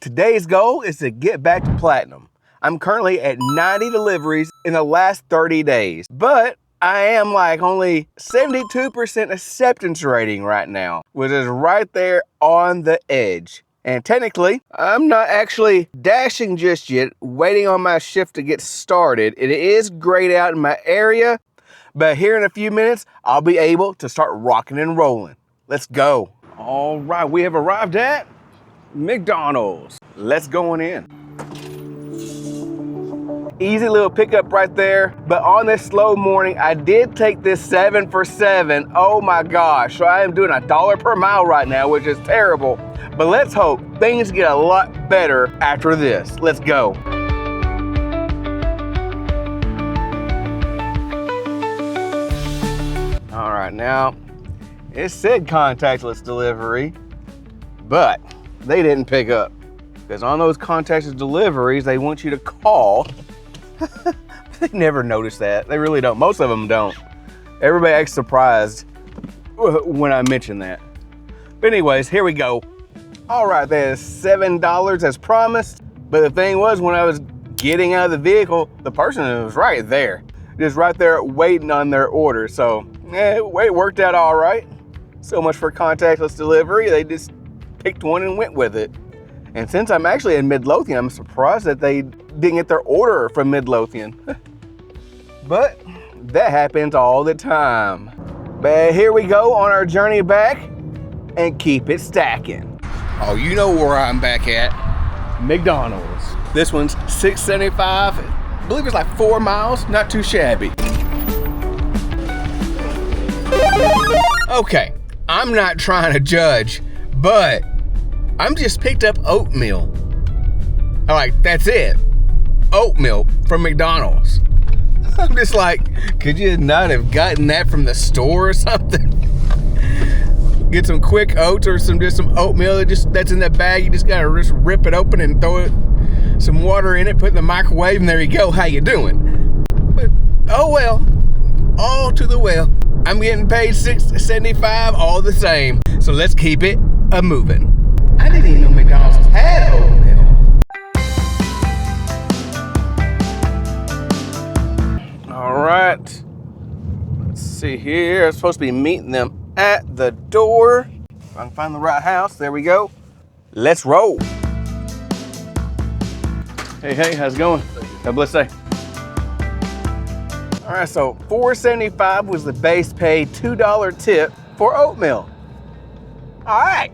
Today's goal is to get back to platinum. I'm currently at 90 deliveries in the last 30 days, but I am like only 72% acceptance rating right now, which is right there on the edge. And technically, I'm not actually dashing just yet, waiting on my shift to get started. It is grayed out in my area, but here in a few minutes, I'll be able to start rocking and rolling. Let's go. All right, we have arrived at McDonald's. Let's go on in. Easy little pickup right there, but on this slow morning, I did take this 7 for 7. Oh my gosh, so I am doing $1 per mile right now, which is terrible. But let's hope things get a lot better after this. Let's go. All right, now it said contactless delivery, but they didn't pick up. Because on those contactless deliveries, they want you to call. They never notice that. They really don't. Most of them don't. Everybody acts surprised when I mention that. But anyways, here we go. All right, that is $7 as promised. But the thing was, when I was getting out of the vehicle, the person was right there. Just right there waiting on their order. So, it worked out all right. So much for contactless delivery. They just picked one and went with it. And since I'm actually in Midlothian, I'm surprised that they didn't get their order from Midlothian. But that happens all the time. But here we go on our journey back and keep it stacking. Oh, you know where I'm back at. McDonald's. This one's $6.75. I believe it's like 4 miles, not too shabby. Okay, I'm not trying to judge, but I'm just picked up oatmeal. I'm like, that's it. Oatmeal from McDonald's. I'm just like, could you not have gotten that from the store or something? Get some quick oats or some oatmeal that's in that bag. You just gotta just rip it open and throw some water in it, put it in the microwave, and there you go. How you doing? But oh well, all to the well. I'm getting paid $6.75 all the same. So let's keep it a-moving. I didn't even know McDonald's had oatmeal. All right, let's see here. I'm supposed to be meeting them at the door. If I can find the right house, there we go. Let's roll. Hey, how's it going? Have a blessed day. All right, so $4.75 was the base pay, $2 tip for oatmeal. All right.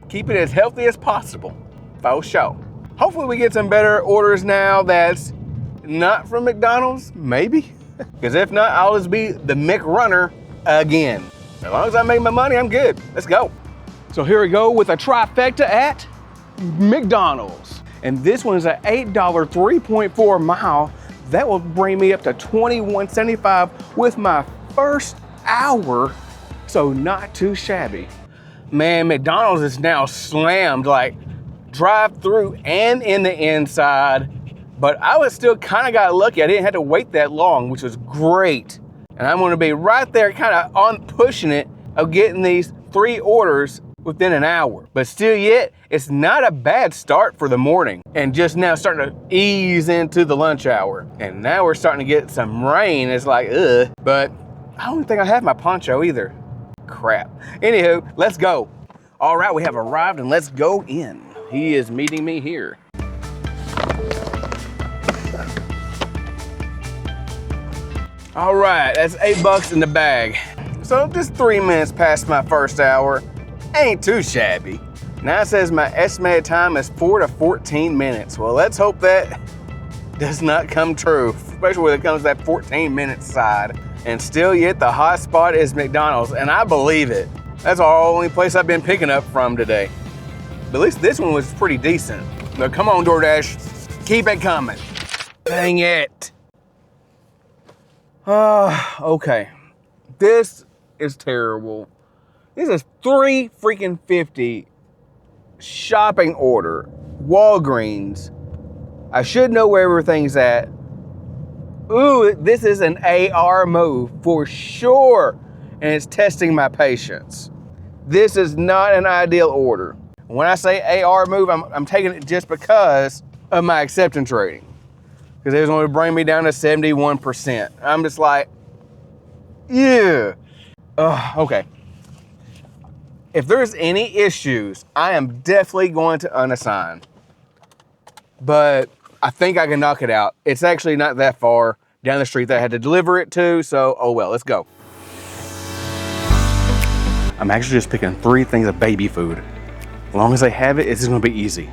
Keep it as healthy as possible. Faux show. Hopefully we get some better orders now that's not from McDonald's, maybe. Because if not, I'll just be the McRunner again. As long as I make my money, I'm good. Let's go. So here we go with a trifecta at McDonald's. And this one's an $8 3.4 mile. That will bring me up to $21.75 with my first hour. So not too shabby. Man, McDonald's is now slammed, like drive-through and in the inside. But I was still kind of got lucky. I didn't have to wait that long, which was great. And I'm gonna be right there kind of on pushing it of getting these 3 orders within an hour. But still yet, it's not a bad start for the morning. And just now starting to ease into the lunch hour. And now we're starting to get some rain. It's like, ugh. But I don't think I have my poncho either. Crap. Anywho, let's go. All right, we have arrived and let's go in. He is meeting me here. All right, that's $8 in the bag. So just 3 minutes past my first hour. Ain't too shabby. Now it says my estimated time is 4 to 14 minutes. Well, let's hope that does not come true, especially when it comes to that 14-minute side. And still yet, the hot spot is McDonald's, and I believe it. That's the only place I've been picking up from today. But at least this one was pretty decent. Now, come on, DoorDash, keep it coming. Dang it. Okay. This is terrible. This is $3 freaking $50 shopping order. Walgreens. I should know where everything's at. Ooh, this is an AR move for sure. And it's testing my patience. This is not an ideal order. When I say AR move, I'm taking it just because of my acceptance rating. Because it was going to bring me down to 71%. I'm just like, yeah. Okay. If there's any issues, I am definitely going to unassign. But I think I can knock it out. It's actually not that far down the street that I had to deliver it to, so oh well, let's go. I'm actually just picking 3 things of baby food. As long as they have it, it's just gonna be easy.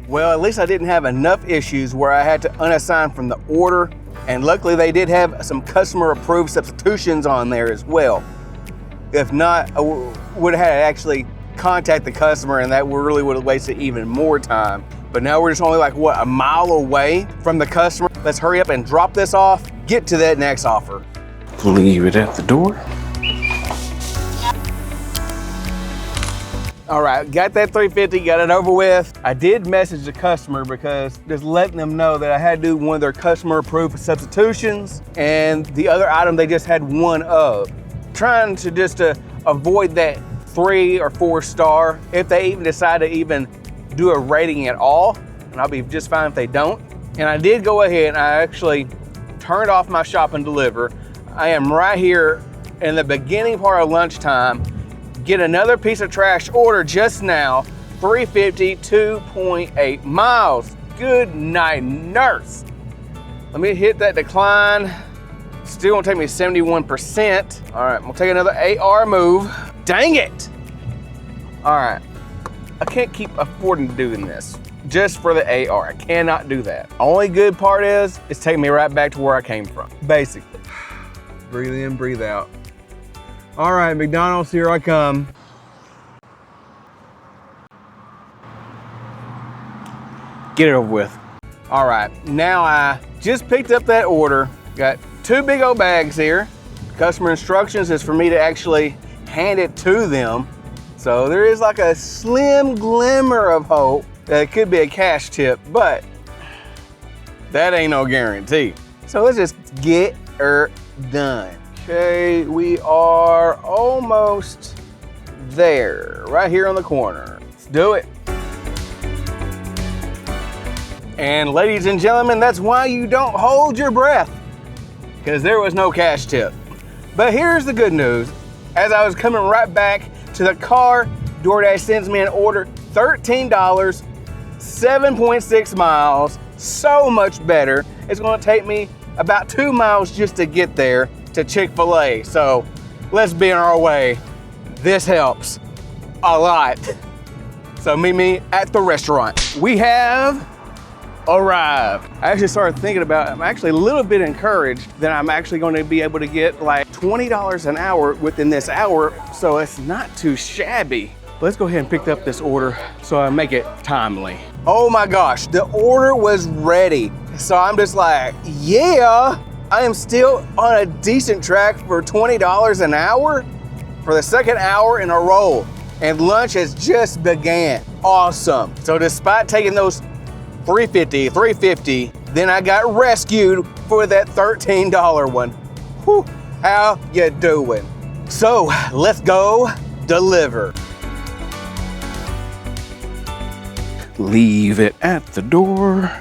Well, at least I didn't have enough issues where I had to unassign from the order, and luckily they did have some customer approved substitutions on there as well. If not, I would have had to actually contact the customer, and that really would have wasted even more time. But now we're just only like, what, a mile away from the customer. Let's hurry up and drop this off, get to that next offer. Leave it at the door. All right, got that $3.50, got it over with. I did message the customer because just letting them know that I had to do one of their customer approved substitutions, and the other item they just had one of. Trying to just avoid that 3 or 4 star if they even decide to even do a rating at all, and I'll be just fine if they don't. And I did go ahead and I actually turned off my shop and deliver. I am right here in the beginning part of lunchtime. Get another piece of trash order just now, $3.50, 2.8 miles. Good night, nurse. Let me hit that decline. Still gonna take me 71%. All right, I'm gonna take another AR move. Dang it. All right, I can't keep affording doing this just for the AR. I cannot do that. Only good part is it's taking me right back to where I came from, basically. Breathe in, breathe out. All right, McDonald's, here I come. Get it over with. All right, now I just picked up that order. Got 2 big old bags here. Customer instructions is for me to actually hand it to them. So there is like a slim glimmer of hope that it could be a cash tip, but that ain't no guarantee. So let's just get her done. Okay, we are almost there, right here on the corner. Let's do it. And ladies and gentlemen, that's why you don't hold your breath, because there was no cash tip. But here's the good news. As I was coming right back to the car, DoorDash sends me an order, $13, 7.6 miles, so much better. It's gonna take me about 2 miles just to get there to Chick-fil-A. So let's be on our way. This helps a lot. So meet me at the restaurant. We have arrived. I actually started thinking about it. I'm actually a little bit encouraged that I'm actually going to be able to get like $20 an hour within this hour, so it's not too shabby. Let's go ahead and pick up this order so I make it timely. Oh my gosh, the order was ready. So I'm just like, yeah, I am still on a decent track for $20 an hour for the second hour in a row. And lunch has just began. Awesome. So despite taking those $3.50, then I got rescued for that $13 one. Whew, how you doing? So let's go deliver. Leave it at the door.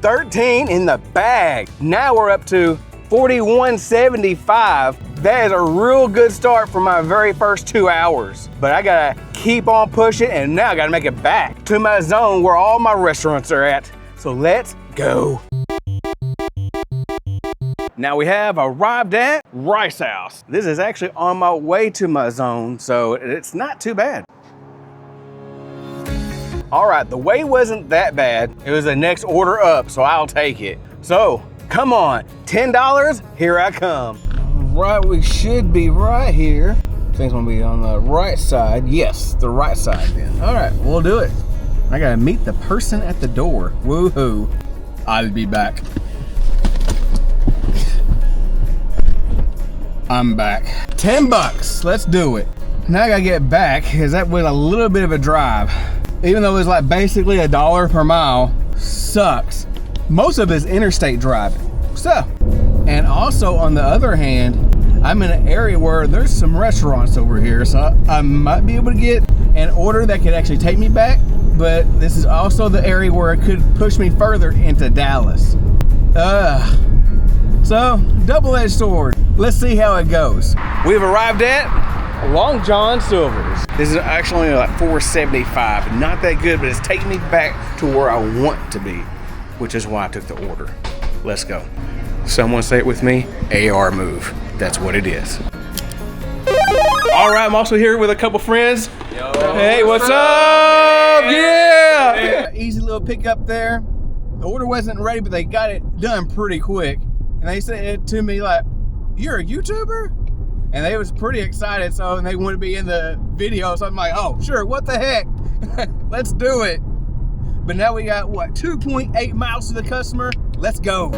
$13 in the bag. Now we're up to $41.75. That is a real good start for my very first 2 hours. But I gotta keep on pushing, and now I gotta make it back to my zone where all my restaurants are at. So let's go. Now we have arrived at Rice House. This is actually on my way to my zone, so it's not too bad. All right, the wait wasn't that bad. It was the next order up, so I'll take it. So, come on, $10, here I come. Right, we should be right here. I think it's gonna be on the right side. Yes, the right side then. All right, we'll do it. I gotta meet the person at the door. Woohoo. I'll be back. I'm back. $10, let's do it. Now I gotta get back, because that was a little bit of a drive. Even though it's like basically $1 per mile, sucks. Most of it's interstate driving. So, and also on the other hand, I'm in an area where there's some restaurants over here, so I might be able to get an order that could actually take me back, but this is also the area where it could push me further into Dallas. So, double-edged sword. Let's see how it goes. We've arrived at Long John Silver's. This is actually like $4.75. Not that good, but it's taking me back to where I want to be, which is why I took the order. Let's go. Someone say it with me, AR move. That's what it is. All right, I'm also here with a couple friends. Yo, hey, what's up? Yeah. Easy little pickup there. The order wasn't ready, but they got it done pretty quick. And they said it to me like, "You're a YouTuber?" And they was pretty excited, so they wanted to be in the video. So I'm like, "Oh, sure, what the heck? Let's do it." But now we got, what, 2.8 miles to the customer? Let's go.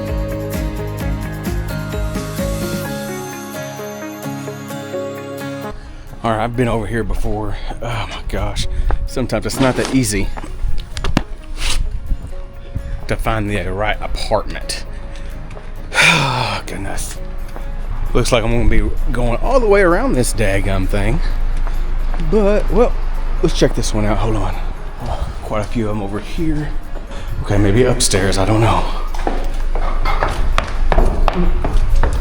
All right, I've been over here before. Oh my gosh. Sometimes it's not that easy to find the right apartment. Oh, goodness. Looks like I'm gonna be going all the way around this daggum thing. But, well, let's check this one out. Hold on. Oh, quite a few of them over here. Okay, maybe upstairs, I don't know.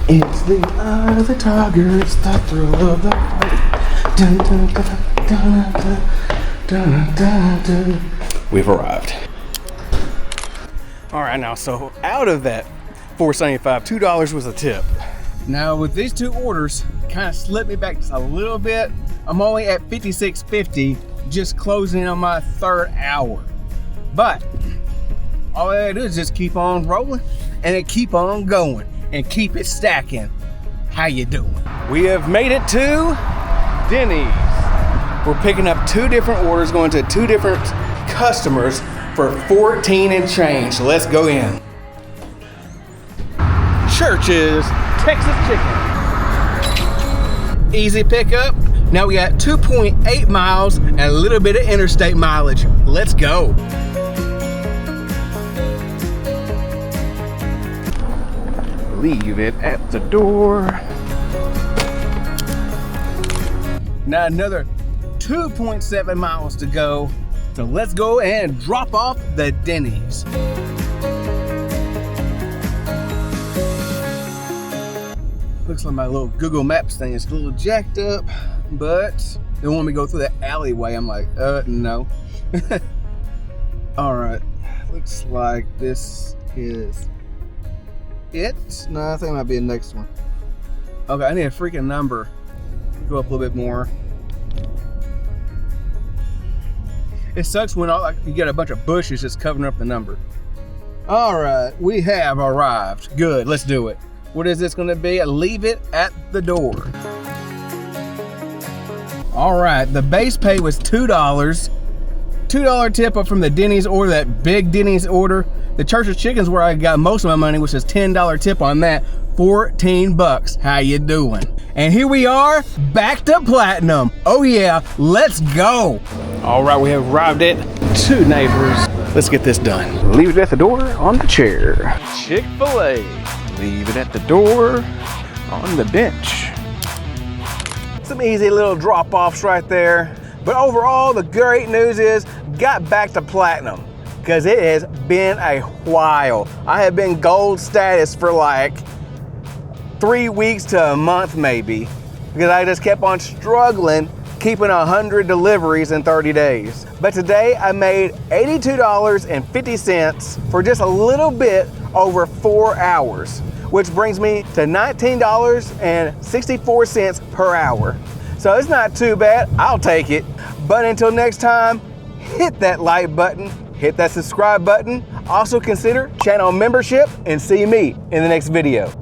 It's the eye of the tiger, it's the thrill of the fight. Dun, dun, dun, dun, dun, dun, dun, dun. We've arrived. All right, now, so out of that $4.75, $2 was a tip. Now, with these two orders, kind of slipped me back just a little bit. I'm only at $56.50, just closing on my third hour. But all I gotta do is just keep on rolling and then keep on going and keep it stacking. How you doing? We have made it to Denny's. We're picking up two different orders, going to two different customers for 14 and change. So let's go in. Church's Texas Chicken. Easy pickup. Now we got 2.8 miles and a little bit of interstate mileage. Let's go. Leave it at the door. Now another 2.7 miles to go. So let's go and drop off the Denny's. Looks like my little Google Maps thing is a little jacked up, but they want me to go through the alleyway. I'm like, no. All right, looks like this is it. No, I think it might be the next one. Okay, I need a freaking number. Go up a little bit more. It sucks when you get a bunch of bushes just covering up the number. All right, we have arrived. Good, let's do it. What is this gonna be? Leave it at the door. All right, the base pay was $2. $2 tip up from the Denny's order, that big Denny's order. The Church's Chicken's where I got most of my money, which is $10 tip on that. 14 bucks. How you doing? And here we are, back to platinum. Oh yeah, let's go. All right, we have arrived at two neighbors. Let's get this done. Leave it at the door on the chair. Chick-fil-A. Leave it at the door on the bench. Some easy little drop-offs right there. But overall, the great news is, got back to platinum, because it has been a while. I have been gold status for like 3 weeks to a month maybe, because I just kept on struggling keeping 100 deliveries in 30 days. But today I made $82.50 for just a little bit over 4 hours, which brings me to $19.64 per hour. So it's not too bad, I'll take it. But until next time, hit that like button, hit that subscribe button. Also consider channel membership, and see me in the next video.